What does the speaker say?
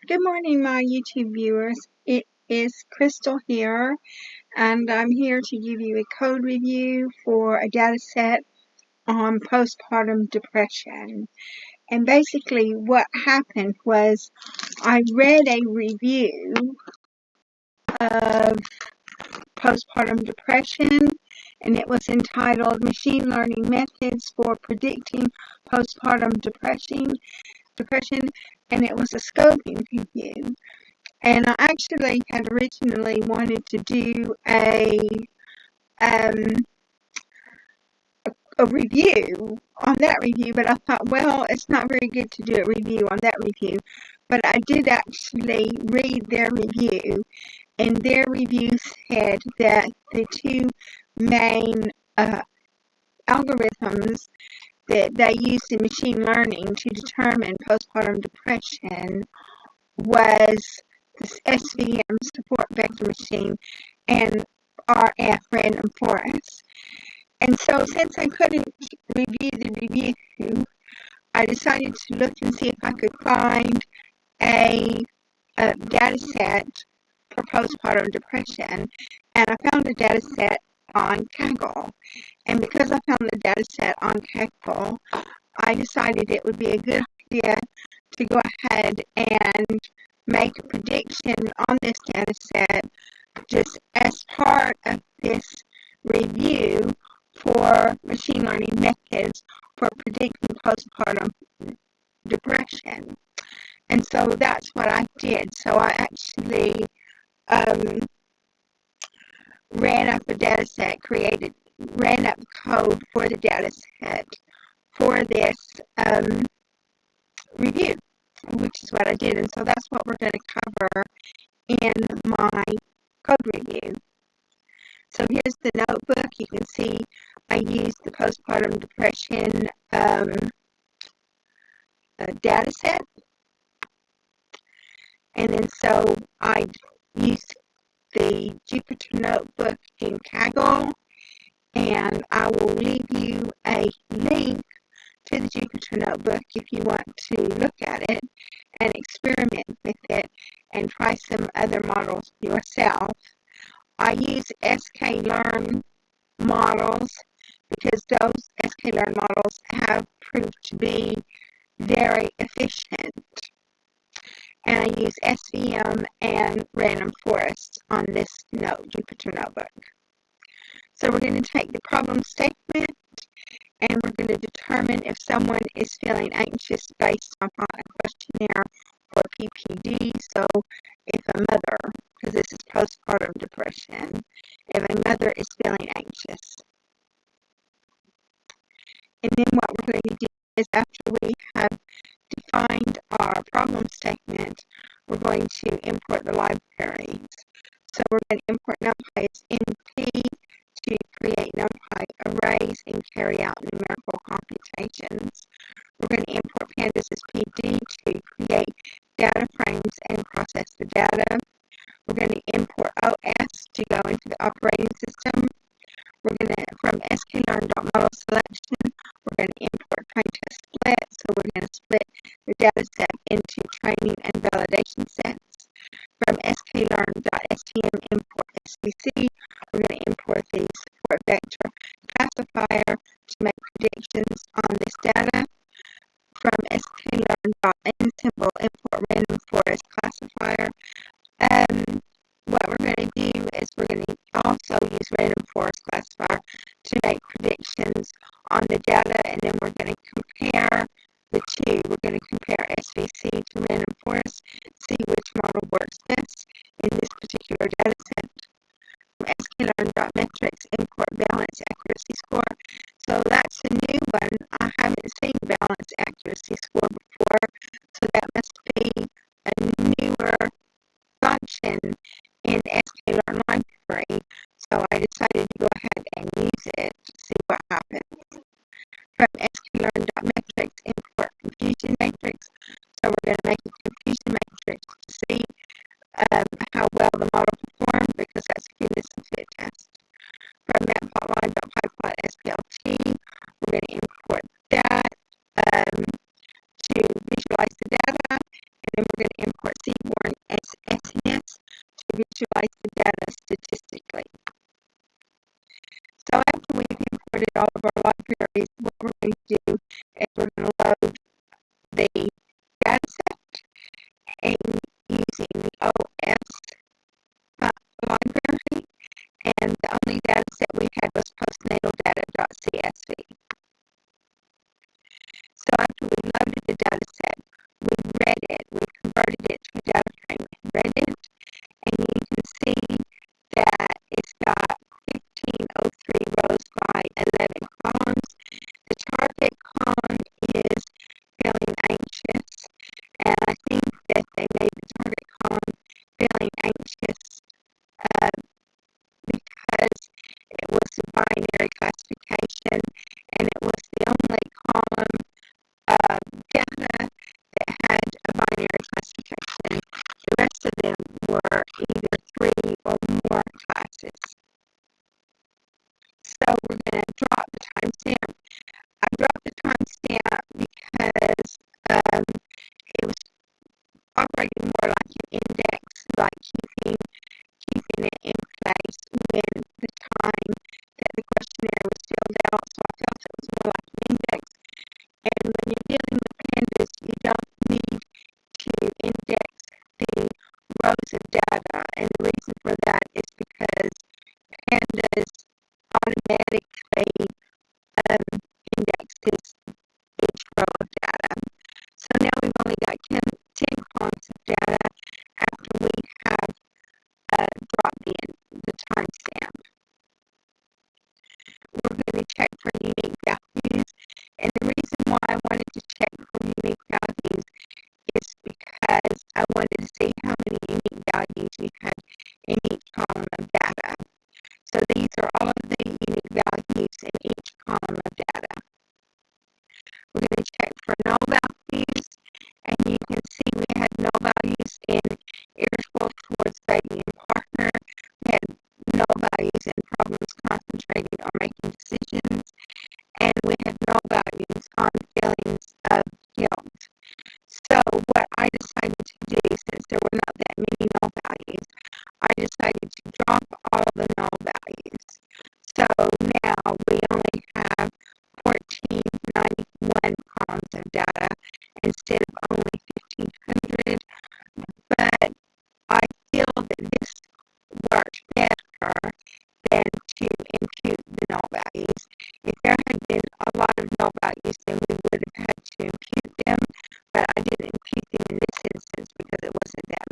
Good morning, my YouTube viewers. It is Crystal here, and I'm here to give you a code review for a data set on postpartum depression. And basically what happened was I read a review of postpartum depression, and it was entitled Machine Learning Methods for Predicting Postpartum Depression, and it was a scoping review. And I actually had originally wanted to do a review on that review, but I thought, well, it's not very good to do a review on that review. But I did actually read their review, and their review said that the two main algorithms that they used in machine learning to determine postpartum depression was this SVM support vector machine and RF Random Forest. And so since I couldn't review the review, I decided to look and see if I could find a data set for postpartum depression, and I found a data set on Kaggle. And because I found the data set on Kaggle, I decided it would be a good idea to go ahead and make a prediction on this data set just as part of this review for machine learning methods for predicting postpartum depression. And so that's what I did. So I actually ran up a data set, ran up code for the data set for this review, which is what I did. And so that's what we're going to cover in my code review. So here's the notebook. You can see I used the postpartum depression data set. And then so I used the Jupyter notebook in Kaggle, and I will leave you a link to the Jupyter notebook if you want to look at it and experiment with it and try some other models yourself. I use sklearn models because those sklearn models have proved to be very efficient. And I use SVM and Random Forest on this Jupyter notebook. So we're going to take the problem statement, and we're going to determine if someone is feeling anxious based upon a questionnaire for PPD. So if a mother, because this is postpartum depression, if a mother is feeling anxious. And then what we're going to do is, after we have defined our problem statement, we're going to import the libraries. So we're going to import NumPy as NP to create NumPy arrays and carry out numerical computations. We're going to import pandas as PD to create data frames and process the data. We're going to import OS to go into the operating system. We're going to, from sklearn.model selection, we're going to import train test split. So we're going to split the data set into training and validation sets. From sklearn.stm import SVC, we're going to import the support vector classifier to make predictions on this data. From sklearn.ensemble import random forest classifier. What we're going to do is we're going to also use random forest classifier to make predictions on the data, and then we're going to compare the two. We're going to compare SVC to random forest, see which model works best in this particular data set. From sklearn.metrics import balance accuracy score. So that's a new one. I haven't seen balance accuracy score before, so that must be a newer function in sklearn library. So I decided to go ahead and use it to see what happens. From sklearn.metrics import confusion matrix. So we're going to make a confusion matrix to see how well the model performed, because that's a goodness and fit test. From matplotlib.pyplot SPLT, we're going to import that to visualize the data, and then we're going to import we had was postnatal data.csv. So after we loaded the data set, we read it, we converted it to a data frame, read it, and you can see that it's got 1503 rows by 11 columns. The target column is feeling anxious, and I think that they made the target column feeling anxious because it was a binary classification, and it was the only column data that had a binary classification. The rest of them were either 3 or more classes. So we're going to drop the timestamp. I dropped the timestamp because it was operating more like an index, like keeping it in place when the time that the questionnaire was filled out. So I felt it was more like an index. And when you're dealing with pandas, you don't need to index the rows of data. And the reason for that is because pandas automatically indexes each row of data. So now we've only got 10 columns of data after we have dropped in the timestamp. We're going to check for unique values, and the reason why I wanted to check for unique values is because I wanted to see how many unique values you had in each column of data. So these are all of the unique values in each column of data. We're going to check for null values, and you can see we had null values in irritable towards baby and partner. We had null values in problems concentrating or making decisions, and we had null values on feelings of guilt. So what I decided to do, since there were not that many null values, I decided to drop all the null values. So now we only have 1491 columns of data instead of only 1500, but I feel that this worked better than to impute the null values. If there had been a lot of null values, then we would have had to impute them, but I didn't impute them in this instance because it wasn't that